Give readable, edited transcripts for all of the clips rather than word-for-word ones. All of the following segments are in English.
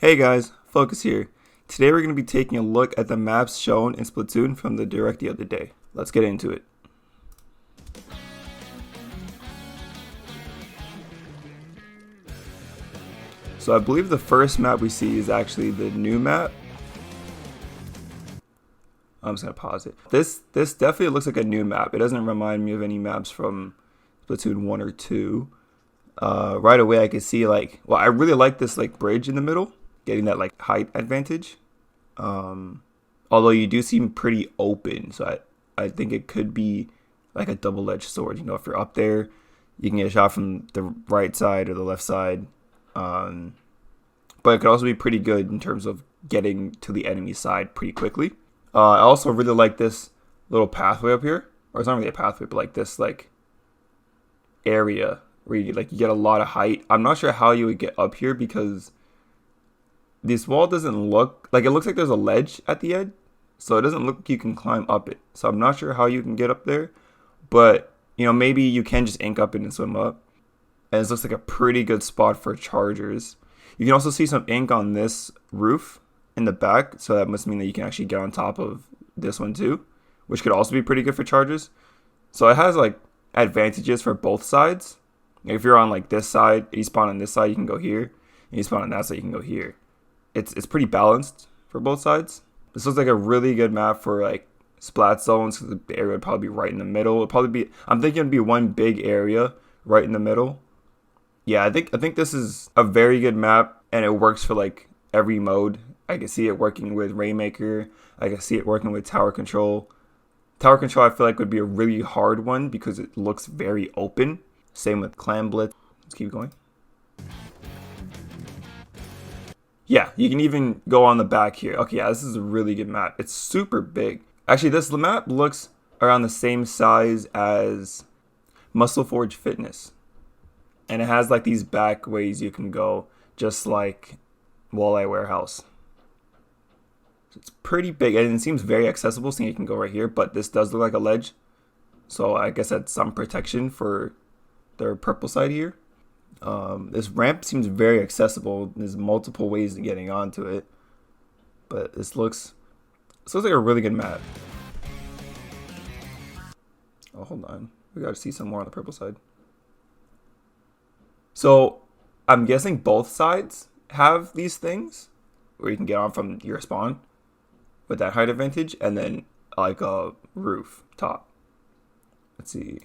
Hey guys, Focus here. Today we're going to be taking a look at the maps shown in Splatoon from the direct the other day. Let's get into it. So I believe the first map we see is actually the new map. I'm just going to pause it. This definitely looks like a new map. It doesn't remind me of any maps from Splatoon 1 or 2. Right away I can see I really like this bridge in the middle, getting that height advantage. Although you do seem pretty open, so I think it could be like a double-edged sword. You know, if you're up there, you can get a shot from the right side or the left side. But it could also be pretty good in terms of getting to the enemy side pretty quickly. I also really like this little pathway up here, or it's not really a pathway, but this area where you get a lot of height. I'm not sure how you would get up here because this wall doesn't look like, it looks like there's a ledge at the end, so it doesn't look like you can climb up it. So I'm not sure how you can get up there, but you know, maybe you can just ink up it and swim up. And this looks like a pretty good spot for chargers. You can also see some ink on this roof in the back, so that must mean that you can actually get on top of this one too, which could also be pretty good for chargers. So it has advantages for both sides. If you're on this side, you spawn on this side, you can go here, and you spawn on that side, you can go here. It's pretty balanced for both sides. This looks like a really good map for splat zones, because the area would probably be right in the middle. It'd probably be, I'm thinking it'd be one big area right in the middle. Yeah, I think this is a very good map, and it works for every mode. I can see it working with Rainmaker. I can see it working with Tower Control. Tower Control I feel like would be a really hard one because it looks very open. Same with Clam Blitz. Let's keep going. Yeah, you can even go on the back here. Okay, yeah, this is a really good map. It's super big. Actually, this map looks around the same size as Muscle Forge Fitness. And it has these back ways you can go, just like Walleye Warehouse. So it's pretty big, and it seems very accessible, seeing you can go right here, but this does look like a ledge. So I guess that's some protection for their purple side here. This ramp seems very accessible. There's multiple ways of getting onto it, but this looks like a really good map. Oh, hold on, we gotta see some more on the purple side. So I'm guessing both sides have these things where you can get on from your spawn with that height advantage, and then a roof top. Let's see.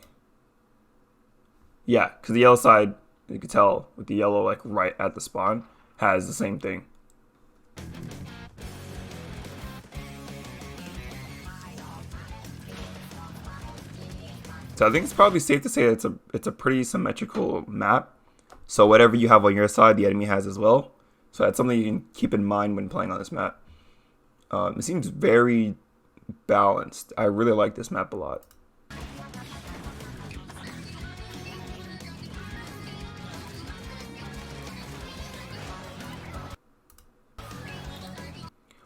Yeah, because the yellow side, you can tell with the yellow right at the spawn, has the same thing. So I think it's probably safe to say it's a pretty symmetrical map. So whatever you have on your side, the enemy has as well. So that's something you can keep in mind when playing on this map. It seems very balanced. I really like this map a lot.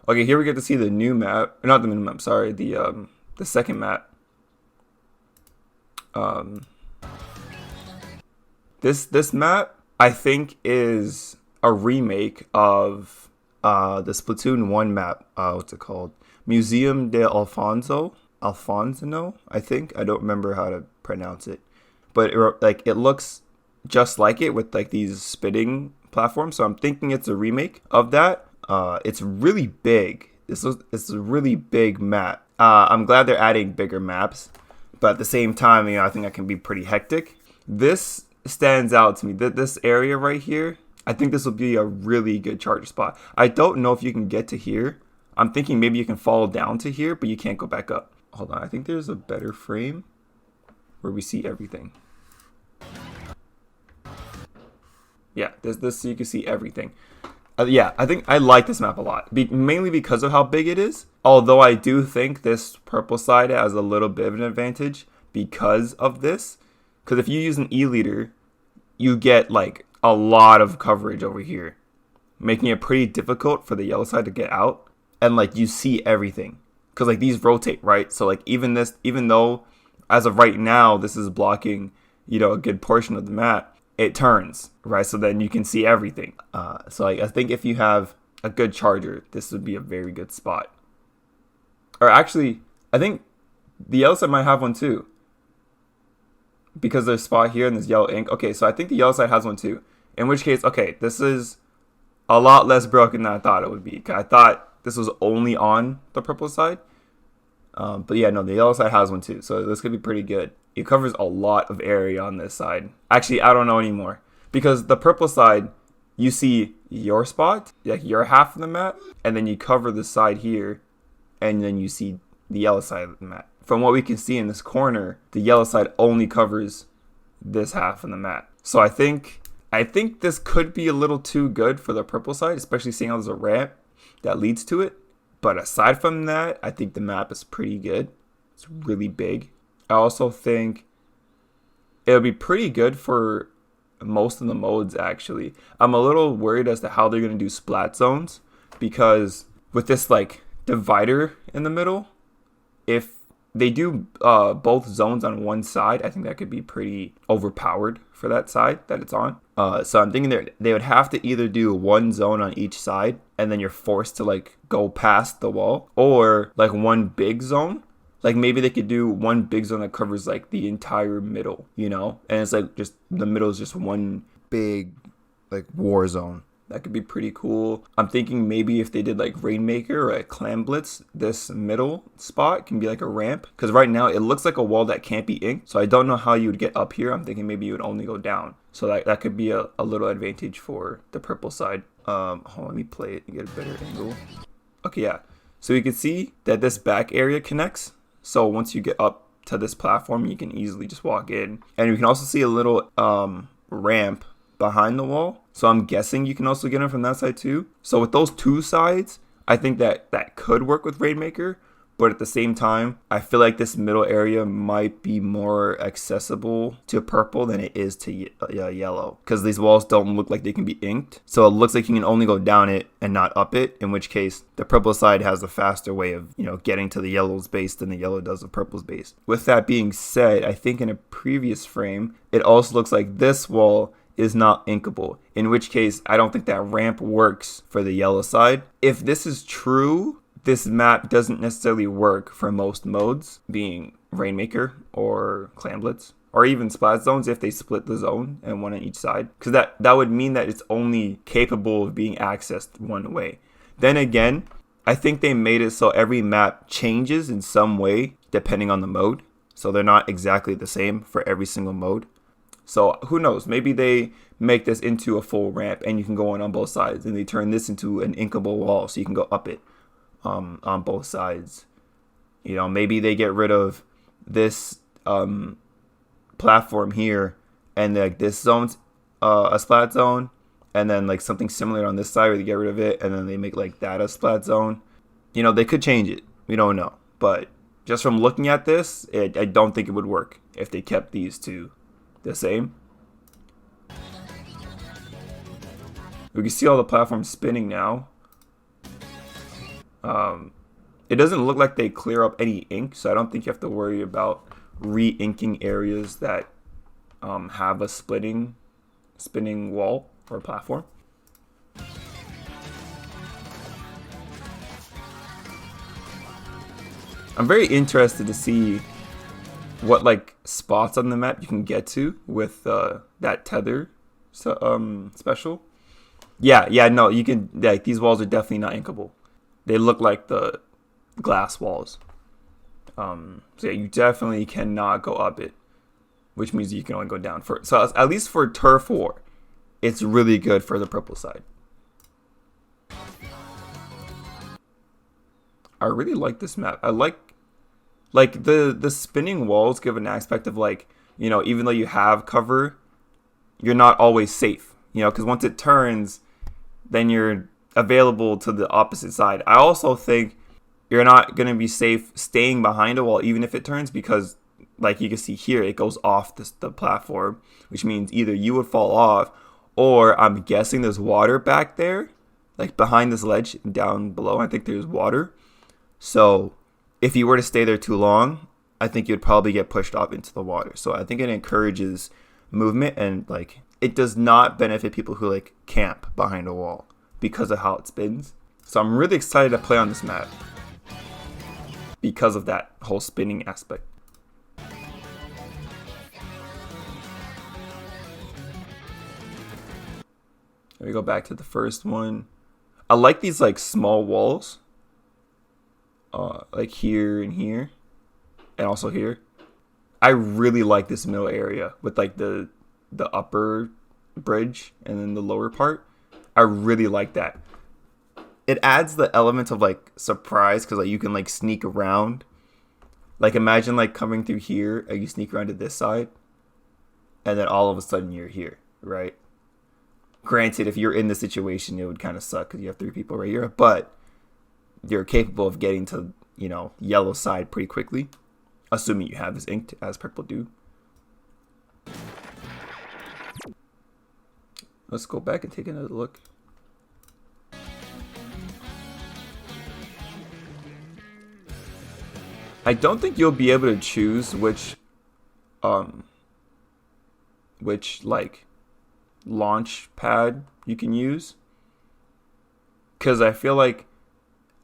Okay, here we get to see the new map. Not the new map, sorry, the second map. This map I think is a remake of the Splatoon 1 map. What's it called? Museum de Alfonso, I think. I don't remember how to pronounce it, but it looks just like it with these spitting platforms. So I'm thinking it's a remake of that. It's really big. It's a really big map. I'm glad they're adding bigger maps, but at the same time, you know, I think that can be pretty hectic. This stands out to me. This area right here, I think this will be a really good charger spot. I don't know if you can get to here. I'm thinking maybe you can fall down to here, but you can't go back up. Hold on, I think there's a better frame where we see everything. Yeah, this so you can see everything. Yeah, I think I like this map a lot, mainly because of how big it is. Although I do think this purple side has a little bit of an advantage because of this. Because if you use an E-liter, you get a lot of coverage over here, making it pretty difficult for the yellow side to get out. And you see everything, because these rotate, right? So even though as of right now this is blocking, you know, a good portion of the map, it turns, right? So then you can see everything. So I think if you have a good charger, this would be a very good spot. Or actually, I think the yellow side might have one too. Because there's a spot here and there's yellow ink. Okay, so I think the yellow side has one too. In which case, okay, this is a lot less broken than I thought it would be. I thought this was only on the purple side. But yeah, no, the yellow side has one too. So this could be pretty good. It covers a lot of area on this side. Actually, I don't know anymore. Because the purple side, you see your spot, like your half of the map. And then you cover the side here. And then you see the yellow side of the map. From what we can see in this corner, the yellow side only covers this half of the map. So I think this could be a little too good for the purple side, especially seeing how there's a ramp that leads to it. But aside from that, I think the map is pretty good. It's really big. I also think it'll be pretty good for most of the modes, actually. I'm a little worried as to how they're going to do splat zones, because with this like divider in the middle, if they do both zones on one side, I think that could be pretty overpowered for that side that it's on. So I'm thinking they would have to either do one zone on each side, and then you're forced to like go past the wall, or like one big zone. Like maybe they could do one big zone that covers like the entire middle, you know? And it's like just the middle is just one big like war zone. That could be pretty cool. I'm thinking maybe if they did like Rainmaker or a Clam Blitz, this middle spot can be like a ramp. Because right now it looks like a wall that can't be inked. So I don't know how you would get up here. I'm thinking maybe you would only go down. So that could be a little advantage for the purple side. Hold on, let me play it and get a better angle. Okay, yeah. So you can see that this back area connects. So once you get up to this platform, you can easily just walk in. And you can also see a little ramp behind the wall. So I'm guessing you can also get in from that side too. So with those two sides, I think that could work with Rainmaker. But at the same time, I feel like this middle area might be more accessible to purple than it is to yellow. Because these walls don't look like they can be inked. So it looks like you can only go down it and not up it. In which case, the purple side has a faster way of, getting to the yellow's base than the yellow does the purple's base. With that being said, I think in a previous frame, it also looks like this wall is not inkable, in which case I don't think that ramp works for the yellow side. If this is true, this map doesn't necessarily work for most modes, being Rainmaker or Clam Blitz, or even Splat Zones if they split the zone and one on each side, because that would mean that it's only capable of being accessed one way. Then again, I think they made it so every map changes in some way depending on the mode, so they're not exactly the same for every single mode. So who knows? Maybe they make this into a full ramp and you can go on both sides, and they turn this into an inkable wall so you can go up it on both sides. Maybe they get rid of this platform here, and like this zone's a splat zone, and then like something similar on this side where they get rid of it, and then they make like that a splat zone. They could change it. We don't know. But just from looking at this, I don't think it would work if they kept these two the same. We can see all the platforms spinning now. It doesn't look like they clear up any ink, so I don't think you have to worry about re-inking areas that have a spinning wall or platform. I'm very interested to see what like spots on the map you can get to with that tether special. No, you can, like, these walls are definitely not inkable. They look like the glass walls. So yeah, you definitely cannot go up it, which means you can only go down for it. So at least for Turf War, it's really good for the purple side. I really like this map. I like the spinning walls give an aspect of like, even though you have cover, you're not always safe, because once it turns, then you're available to the opposite side. I also think you're not going to be safe staying behind a wall even if it turns, because like you can see here, it goes off the platform, which means either you would fall off, or I'm guessing there's water back there, like behind this ledge down below. I think there's water. So if you were to stay there too long, I think you'd probably get pushed off into the water. So I think it encourages movement, and like it does not benefit people who like camp behind a wall because of how it spins. So I'm really excited to play on this map because of that whole spinning aspect. Let me go back to the first one. I like these like small walls, like here and here, and also here. I really like this middle area with like the upper bridge and then the lower part. I really like that. It adds the element of like surprise because like you can like sneak around. Like imagine like coming through here and you sneak around to this side, and then all of a sudden you're here, right? Granted, if you're in the situation, it would kind of suck because you have 3 people right here, but you're capable of getting to, you know, yellow side pretty quickly, assuming you have this inked as purple do. Let's go back and take another look. I don't think you'll be able to choose which like launch pad you can use, because I feel like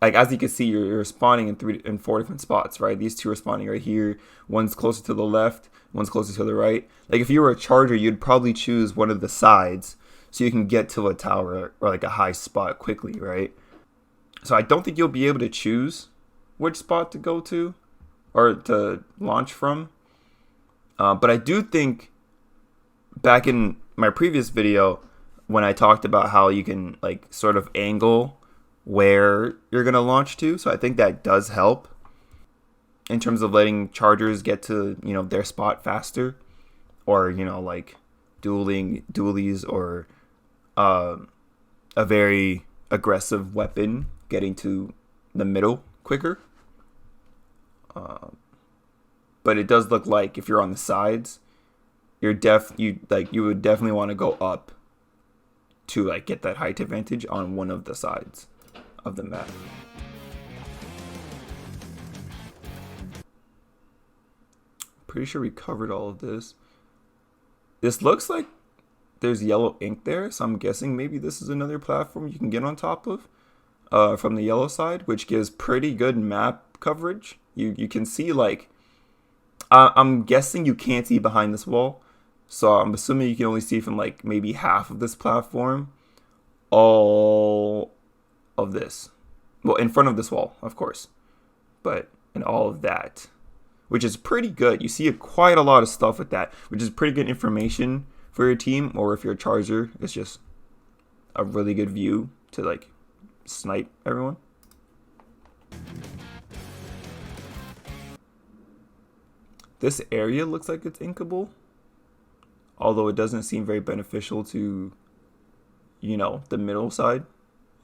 as you can see, you're spawning in 4 different spots, right? These 2 are spawning right here. One's closer to the left, one's closer to the right. Like if you were a charger, you'd probably choose one of the sides so you can get to a tower or like a high spot quickly, right? So I don't think you'll be able to choose which spot to go to or to launch from. But I do think back in my previous video when I talked about how you can like sort of angle where you're gonna launch to, so I think that does help in terms of letting chargers get to, you know, their spot faster, or, you know, like dualies or a very aggressive weapon getting to the middle quicker. But it does look like if you're on the sides, you would definitely want to go up to like get that height advantage on one of the sides of the map. Pretty sure we covered all of this. This looks like there's yellow ink there, so I'm guessing maybe this is another platform you can get on top of from the yellow side, which gives pretty good map coverage. You can see like I'm guessing you can't see behind this wall, so I'm assuming you can only see from like maybe half of this platform, all of this. Well, in front of this wall, of course, but in all of that, which is pretty good. You see quite a lot of stuff with that, which is pretty good information for your team, or if you're a charger, it's just a really good view to like snipe everyone. This area looks like it's inkable, although it doesn't seem very beneficial to, you know, the middle side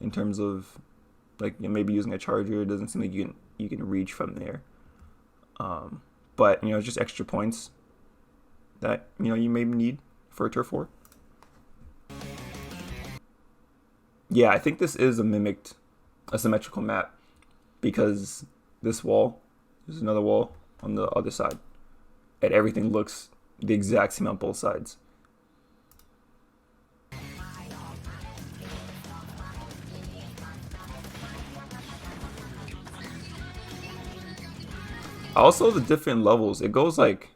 in terms of like, you know, maybe using a charger. It doesn't seem like you can reach from there. But, you know, just extra points that, you know, you maybe need for a turf war. Yeah, I think this is a symmetrical map, because this wall, there's another wall on the other side, and everything looks the exact same on both sides. Also, the different levels, it goes like,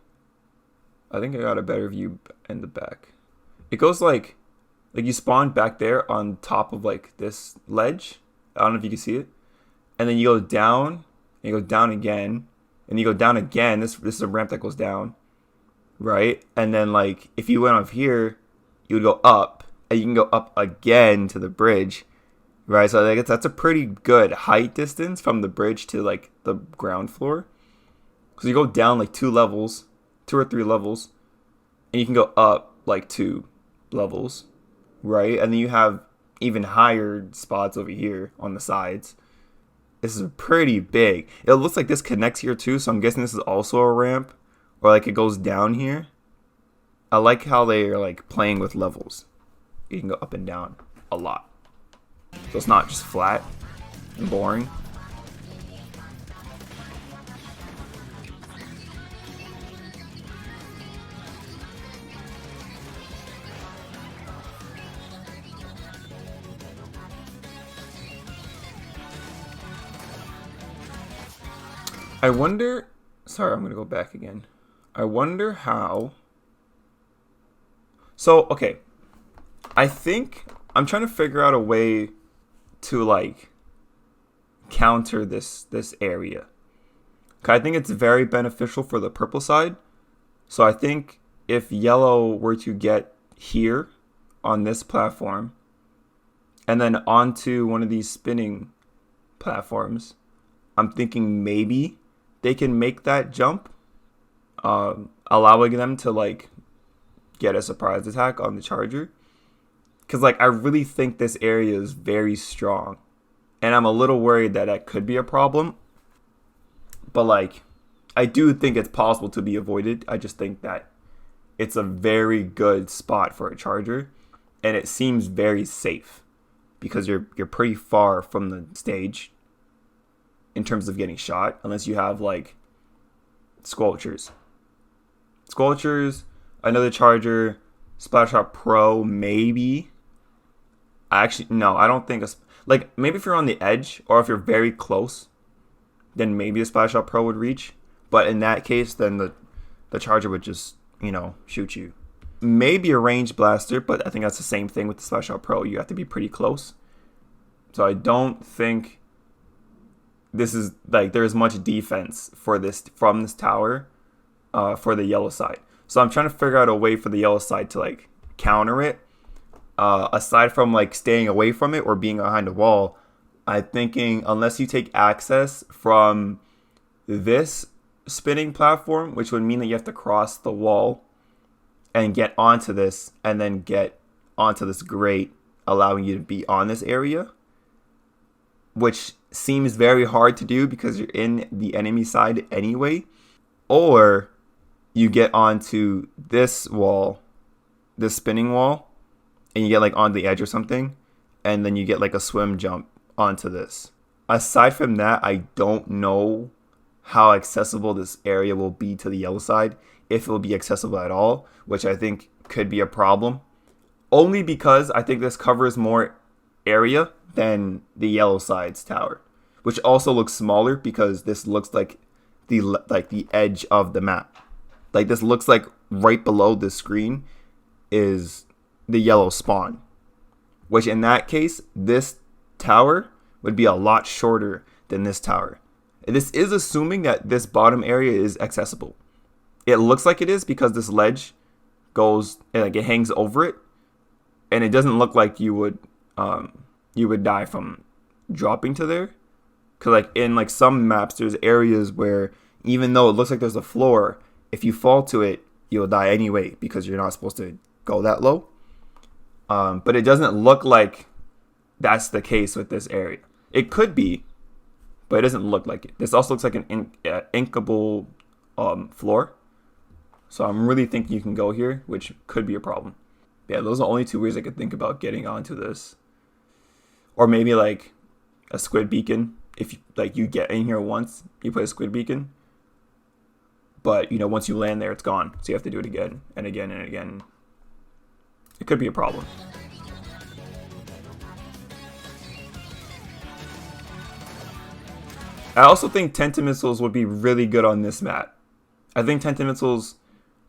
I think I got a better view in the back. It goes like you spawn back there on top of like this ledge. I don't know if you can see it. And then you go down, and you go down again, and you go down again. This is a ramp that goes down, right? And then like if you went up here, you would go up, and you can go up again to the bridge, right? So I guess that's a pretty good height distance from the bridge to like the ground floor. So you go down like 2 or 3 levels, and you can go up like 2 levels, right? And then you have even higher spots over here on the sides. This is pretty big. It looks like this connects here too, so I'm guessing this is also a ramp, or like it goes down here. I like how they are like playing with levels. You can go up and down a lot, so it's not just flat and boring. I wonder, sorry, I'm going to go back again. I wonder how, so, okay, I think I'm trying to figure out a way to like counter this area. I think it's very beneficial for the purple side. So I think if yellow were to get here on this platform and then onto one of these spinning platforms, I'm thinking maybe they can make that jump, allowing them to like get a surprise attack on the charger. Because like I really think this area is very strong, and I'm a little worried that that could be a problem. But like, I do think it's possible to be avoided. I just think that it's a very good spot for a charger, and it seems very safe because you're pretty far from the stage in terms of getting shot, unless you have like squelchers, another charger, Splash Shot Pro, maybe. Actually, no, I don't think like maybe if you're on the edge or if you're very close, then maybe a Splash Shot Pro would reach. But in that case, then the charger would just, shoot you. Maybe a range blaster, but I think that's the same thing with the Splash Shot Pro. You have to be pretty close. So I don't think this is like there's much defense for this from this tower for the yellow side. So I'm trying to figure out a way for the yellow side to like counter it. Aside from like staying away from it or being behind a wall, I'm thinking unless you take access from this spinning platform, which would mean that you have to cross the wall and get onto this and then get onto this grate, allowing you to be on this area, which seems very hard to do because you're in the enemy side anyway. Or you get onto this wall, this spinning wall, and you get like on the edge or something, and then you get like a swim jump onto this. Aside from that, I don't know how accessible this area will be to the yellow side, if it will be accessible at all, which I think could be a problem. Only because I think this covers more area than the yellow side's tower, which also looks smaller because this looks like the edge of the map. Like this looks like right below the screen is the yellow spawn, which in that case, this tower would be a lot shorter than this tower. And this is assuming that this bottom area is accessible. It looks like it is because this ledge goes and like it hangs over it, and it doesn't look like you would die from dropping to there. Cause like in like some maps, there's areas where even though it looks like there's a floor, if you fall to it, you'll die anyway because you're not supposed to go that low. But it doesn't look like that's the case with this area. It could be, but it doesn't look like it. This also looks like an inkable floor. So I'm really thinking you can go here, which could be a problem. Yeah, those are the only two ways I could think about getting onto this. Or maybe like a squid beacon. If you get in here once, you put a squid beacon. But once you land there, it's gone. So you have to do it again and again and again. It could be a problem. I also think Tentamissiles would be really good on this map. I think Tentamissiles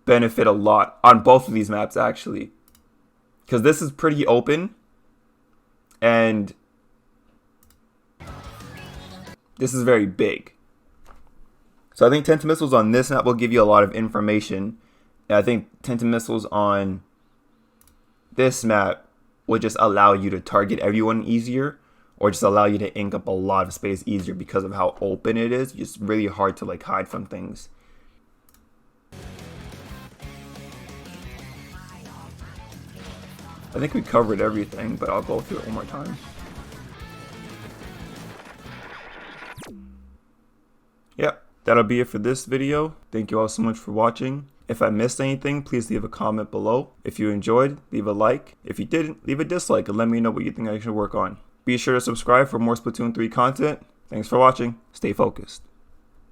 benefit a lot on both of these maps actually. Because this is pretty open. And this is very big. So I think Tentamissiles on this map will give you a lot of information. And I think Tentamissiles on this map would just allow you to target everyone easier, or just allow you to ink up a lot of space easier because of how open it is. It's really hard to like hide from things. I think we covered everything, but I'll go through it one more time. Yep, that'll be it for this video. Thank you all so much for watching. If I missed anything, please leave a comment below. If you enjoyed, leave a like. If you didn't, leave a dislike and let me know what you think I should work on. Be sure to subscribe for more Splatoon 3 content. Thanks for watching. Stay focused.